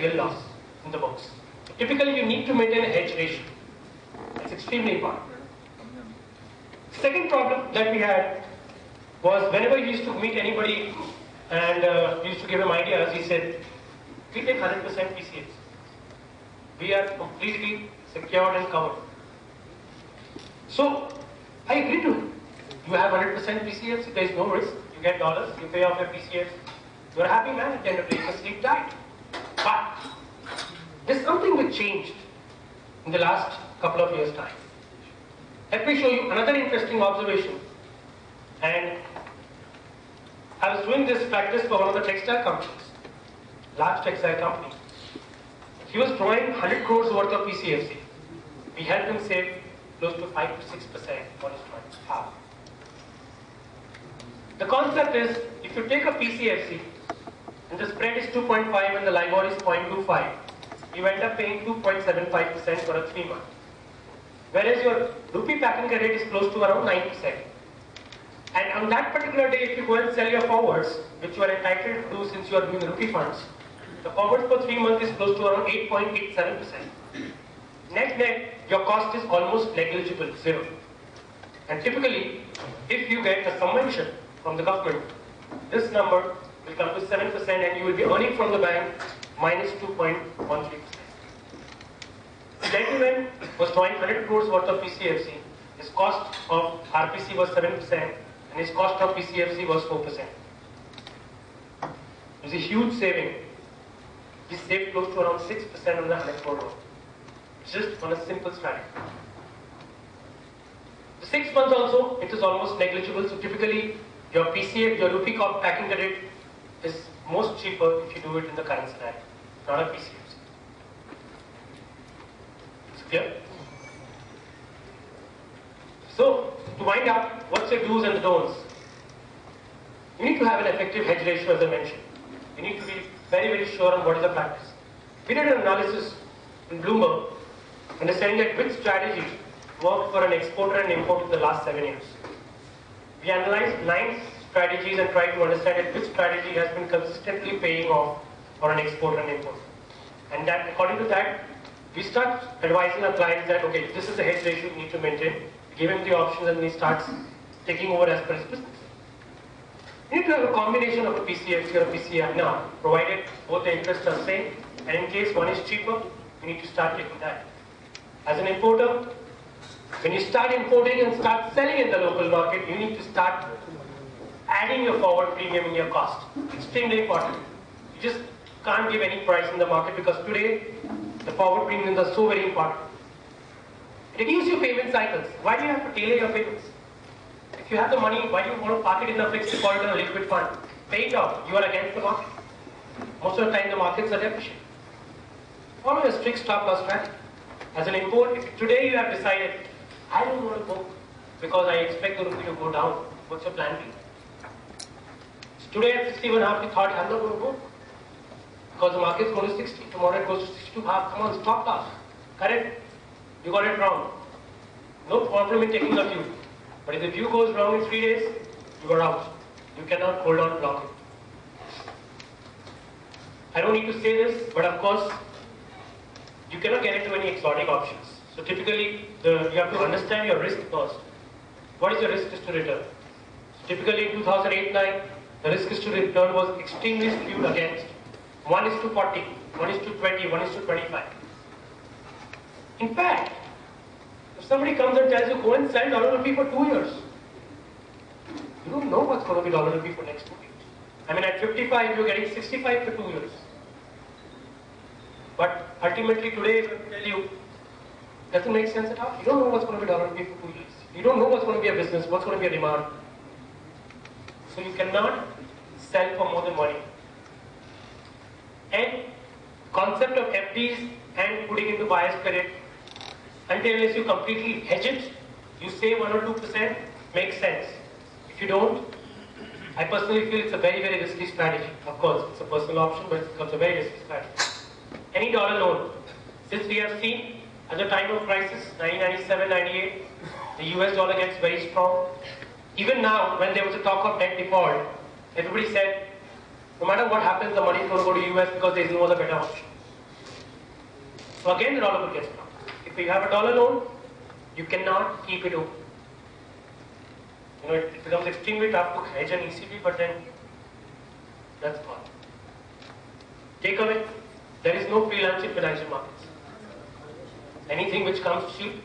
real loss in the books. So typically, you need to maintain a hedge ratio. It's extremely important. Second problem that we had was whenever we used to meet anybody and we used to give him ideas, he said, we take 100% PCFs. We are completely secured and covered. So, I agree to it. You have 100% PCFs, there is no risk. You get dollars, you pay off your PCFs. You're a happy man at the end of the day, you can sleep tight. But, there's something that changed in the last couple of years' time. Let me show you another interesting observation. And I was doing this practice for one of the textile companies, large textile company. He was drawing 100 crores worth of PCFC. We helped him save close to 5 to 6% on his funds. Half. The concept is, if you take a PCFC and the spread is 2.5 and the LIBOR is 0.25, you end up paying 2.75% for a 3 month. Whereas your rupee packing rate is close to around 9%. And on that particular day, if you go and sell your forwards, which you are entitled to do since you are doing rupee funds, the forward for 3 months is close to around 8.87%. Net, your cost is almost negligible, zero. And typically, if you get a subvention from the government, this number will come to 7% and you will be earning from the bank minus 2.13%. The gentleman was drawing 100 crores worth of PCFC. His cost of RPC was 7% and his cost of PCFC was 4%. It was a huge saving. He saved close to around 6% on the 100 crore loan. Just on a simple strategy. The 6 months also, it is almost negligible. So typically, your PCF, your rupee packing credit is most cheaper if you do it in the current scenario, not a PCFC. It's clear? So, to wind up, what's your do's and the don'ts? You need to have an effective hedge ratio, as I mentioned. You need to be very, very sure on what is the practice. We did an analysis in Bloomberg, understanding that which strategy worked for an exporter and importer in the last 7 years. We analyzed 9 strategies and tried to understand which strategy has been consistently paying off for an exporter and importer. And that, according to that, we start advising our clients that, okay, this is the hedge ratio you need to maintain. We give him the options and he starts taking over as per his business. You need to have a combination of a PCFC or a PCI now, provided both the interests are same, and in case one is cheaper, you need to start taking that. As an importer, when you start importing and start selling in the local market, you need to start adding your forward premium in your cost. Extremely important. You just can't give any price in the market because today, the forward premiums are so very important. Reduce your payment cycles. Why do you have to delay your payments? If you have the money, why do you want to park it in a fixed deposit or a liquid fund? Pay it off. You are against the market. Most of the time, the markets are deficient. Follow a strict stop loss strategy. As an import, if today you have decided, I don't want to go because I expect the rupee to go down, what's your plan B? So today at 61.5, you thought, I'm not going to go because the market's going to 60. Tomorrow it goes to 62.5. Come on, stop loss. Correct? You got it wrong. No problem in taking a view. But if the view goes wrong in 3 days, you are out. You cannot hold on, block it. I don't need to say this, but of course, you cannot get into any exotic options. So typically, you have to understand your risk first. What is your risk to return? So typically in 2008-9, the risk to return was extremely skewed against 1:40, 1:20, 1:25. In fact, if somebody comes and tells you, go and sell dollar rupee for 2 years, you don't know what's going to be dollar rupee for next 2 years. I mean, at 55, you're getting 65 for 2 years. But ultimately today, if I tell you, doesn't make sense at all. You don't know what's going to be dollar rupee for 2 years. You don't know what's going to be a business, what's going to be a demand. So you cannot sell for more than 1 year. And concept of FDs and putting into buyer's credit, until unless you completely hedge it, you save 1 or 2%, makes sense. If you don't, I personally feel it's a very, very risky strategy. Of course, it's a personal option, but it becomes a very risky strategy. Any dollar loan, since we have seen at the time of crisis, 1997-98, the US dollar gets very strong. Even now, when there was a talk of debt default, everybody said, no matter what happens, the money is going to go to US because there is no other better option. So again, the dollar will get strong. If you have a dollar loan, you cannot keep it open. It becomes extremely tough to hedge an ECB, but then that's gone. Takeaway, there is no free lunch in financial markets. Anything which comes cheap,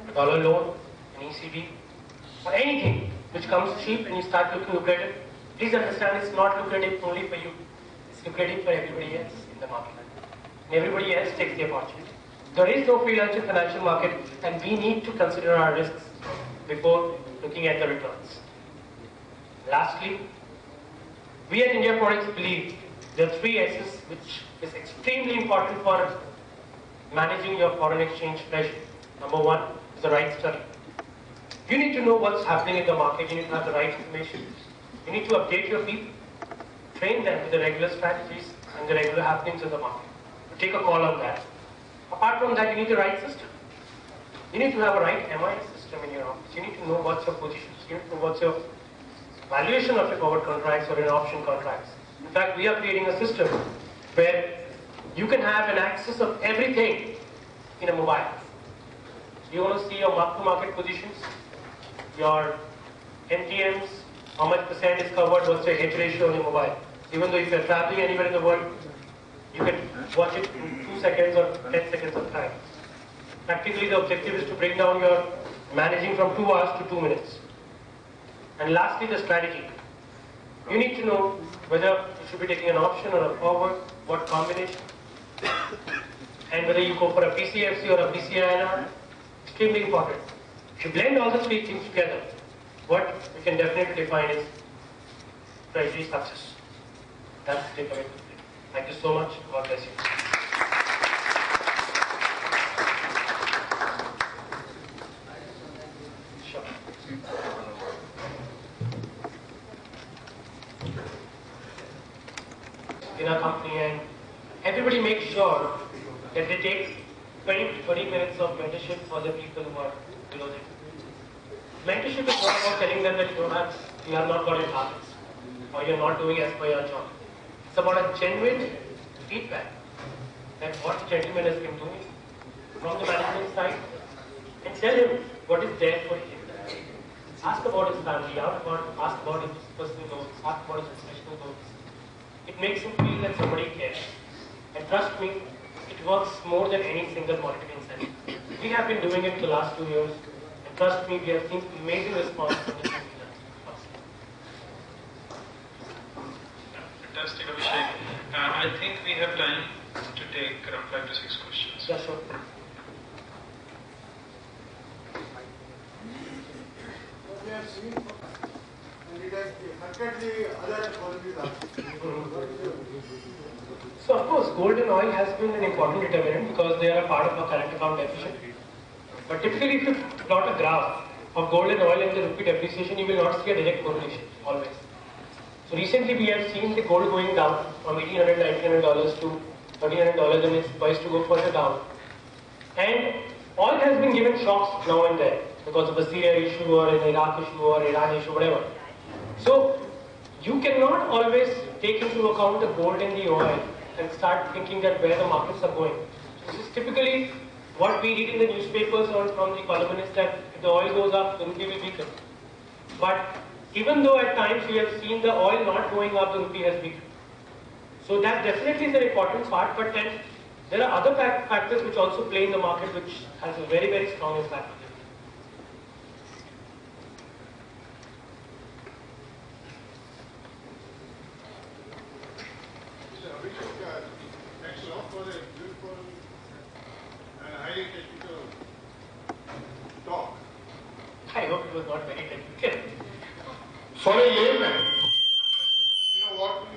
a dollar loan, an ECB, or anything which comes cheap and you start looking lucrative, please understand it's not lucrative only for you. It's lucrative for everybody else in the market. And everybody else takes the opportunity. There is no free lunch in financial market, and we need to consider our risks before looking at the returns. Lastly, we at India Forex believe there are 3 S's which is extremely important for managing your foreign exchange treasury. Number 1 is the right study. You need to know what's happening in the market. You need to have the right information. You need to update your people, train them with the regular strategies and the regular happenings in the market. Take a call on that. Apart from that, you need the right system. You need to have a right MI system in your office. You need to know what's your positions. You need to know what's your valuation of your forward contracts or in option contracts. In fact, we are creating a system where you can have an access of everything in a mobile. You want to see your mark-to-market positions, your MTMs, how much percent is covered, what's your hedge ratio on your mobile. Even though if you're traveling anywhere in the world, you can watch it in 2 seconds or 10 seconds of time. Practically, the objective is to bring down your managing from 2 hours to 2 minutes. And lastly, the strategy. You need to know whether you should be taking an option or a forward, what combination, and whether you go for a PCFC or a PCINR. Extremely important. If you blend all the 3 things together, what we can definitely define is treasury success. That's the takeaway. Thank you so much. God bless you. Sure. In our company, and everybody makes sure that they take 20 to 30 minutes of mentorship for the people who are below them. Mentorship is not about telling them that you have not got your targets or you're not doing as per your job. It's about a genuine feedback that what the gentleman has been doing from the management side and tell him what is there for him. Ask about his family, ask about his personal goals, ask about his professional goals. It makes him feel that somebody cares. And trust me, it works more than any single monetary incentive. We have been doing it for the last 2 years. And trust me, we have seen amazing response from the community. Fantastic, Abhishek. I think we have time to take around 5 to 6 questions. Yeah, sure. We have seen, and it has affected the other economies also. So of course, gold and oil has been an important determinant because they are a part of our current account deficit. But typically, if you plot a graph of gold and oil and the rupee depreciation, you will not see a direct correlation, always. So recently we have seen the gold going down from $1,800, $1,900 to $1,300 and it's poised to go further down. And oil has been given shocks now and then because of a Syria issue or an Iraq issue or Iran issue, whatever. So you cannot always take into account the gold and the oil and start thinking that where the markets are going. This is typically what we read in the newspapers or from the columnists that if the oil goes up, the rupee will weaken. But even though at times we have seen the oil not going up, the rupee has weakened. So that definitely is an important part, but then there are other factors which also play in the market which has a very, very strong impact. Thanks a lot for the beautiful and highly technical talk. I hope it was not very technical. For a layman, what we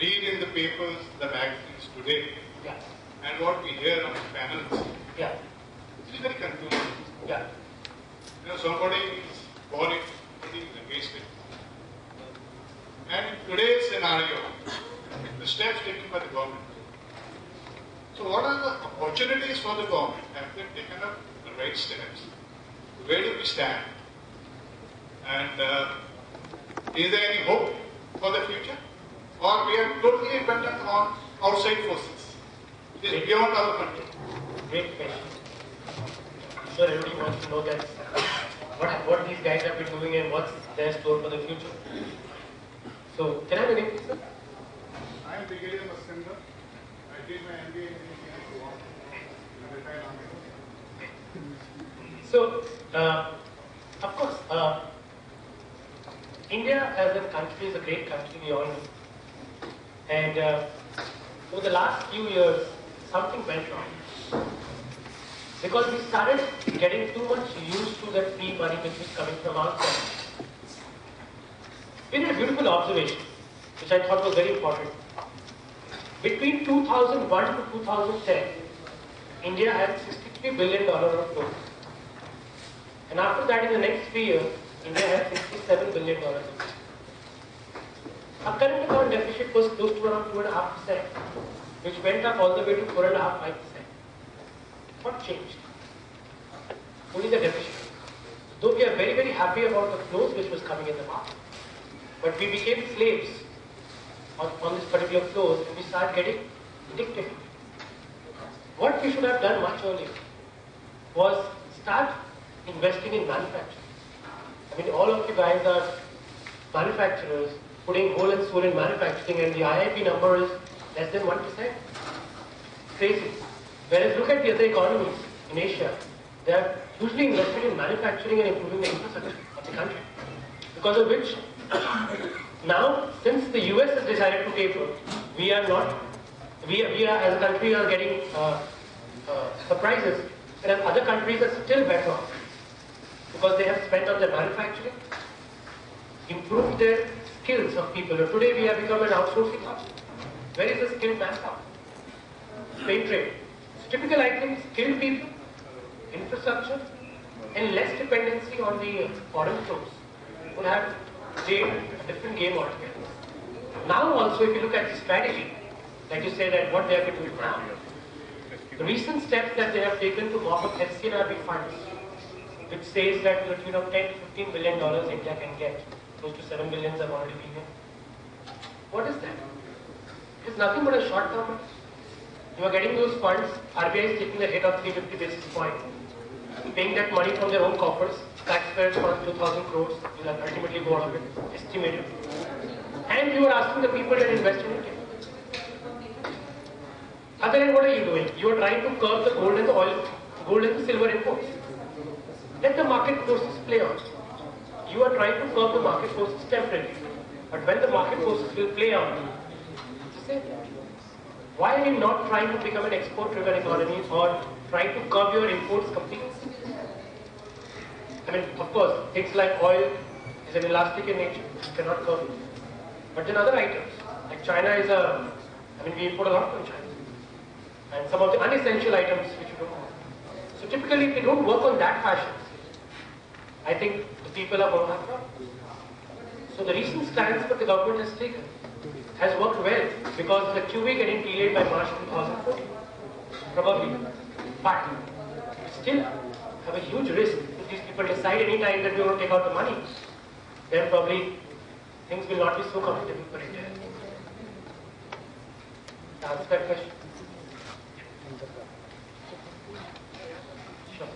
read in the papers, the magazines today, Yeah. and what we hear on the panels, Yeah. it's very confusing. Yeah. Somebody is for it, somebody is against it. And in today's scenario, the steps taken by the government. So what are the opportunities for the government? Have they taken up the right steps? Where do we stand? And is there any hope for the future? Or we are totally dependent on outside forces? It's beyond our control. Great question. I'm sure everybody wants to know that what these guys have been doing and what's their store for the future. So, can I begin, please, sir? I am Brigadier Maskanda. I did my MBA in engineering law. I'm retired army. So, of course, India as a country is a great country, we all know. And over the last few years, something went wrong. Because we started getting too much used to that free money which was coming from outside. We did a beautiful observation, which I thought was very important. Between 2001 to 2010, India had $63 billion of loans. And after that, in the next 3 years, India had $67 billion of loans. Our current account deficit was close to around 2.5%, which went up all the way to 4.5-5%. What changed? Only the deficit. Though we are very, very happy about the flows which was coming in the market, but we became slaves on this particular flows and we started getting addicted. What we should have done much earlier was start investing in manufacturing. I mean, all of you guys are manufacturers putting whole and soul in manufacturing, and the IIP number is less than 1%. Crazy. Whereas look at the other economies in Asia, they are hugely invested in manufacturing and improving the infrastructure of the country. Because of which, now, since the US has decided to taper, we are as a country are getting surprises, whereas other countries are still better off. Because they have spent on their manufacturing, improved their skills of people. And today we have become an outsourcing hub. Where is the skilled manpower? Slave trade. So typical items, skilled people, infrastructure, and less dependency on the foreign flows would have played a different game altogether. Now also, if you look at the strategy, like you say that what they have been doing now, the recent steps that they have taken to mop up FCNRB funds, which says that to the tune of $10 to $15 billion India can get, close to $7 billion have already been here. What is that? It's nothing but a short term. You are getting those funds, RBI is taking the hit of 350 basis points, paying that money from their own coffers, taxpayers for 2,000 crores will ultimately go out of it, estimated. And you are asking the people to invest in India. Other what are you doing? You are trying to curb the gold and the oil, gold and the silver imports. Let the market forces play on. You are trying to curb the market forces temporarily. But when the market forces will play on, it's the same. Why are you not trying to become an export-driven economy or trying to curb your imports completely? I mean, of course, things like oil is an elastic in nature, you cannot curb it. But then other items, like China is we import a lot from China. And some of the unessential items which you don't have. So typically, if we don't work on that fashion, I think the people are going to have problems. So the recent stance that the government has taken has worked well because the QE getting delayed by March 2014, probably. But we still have a huge risk if these people decide any time that we want to take out the money, then probably things will not be so comfortable for India. To answer that question. Sure.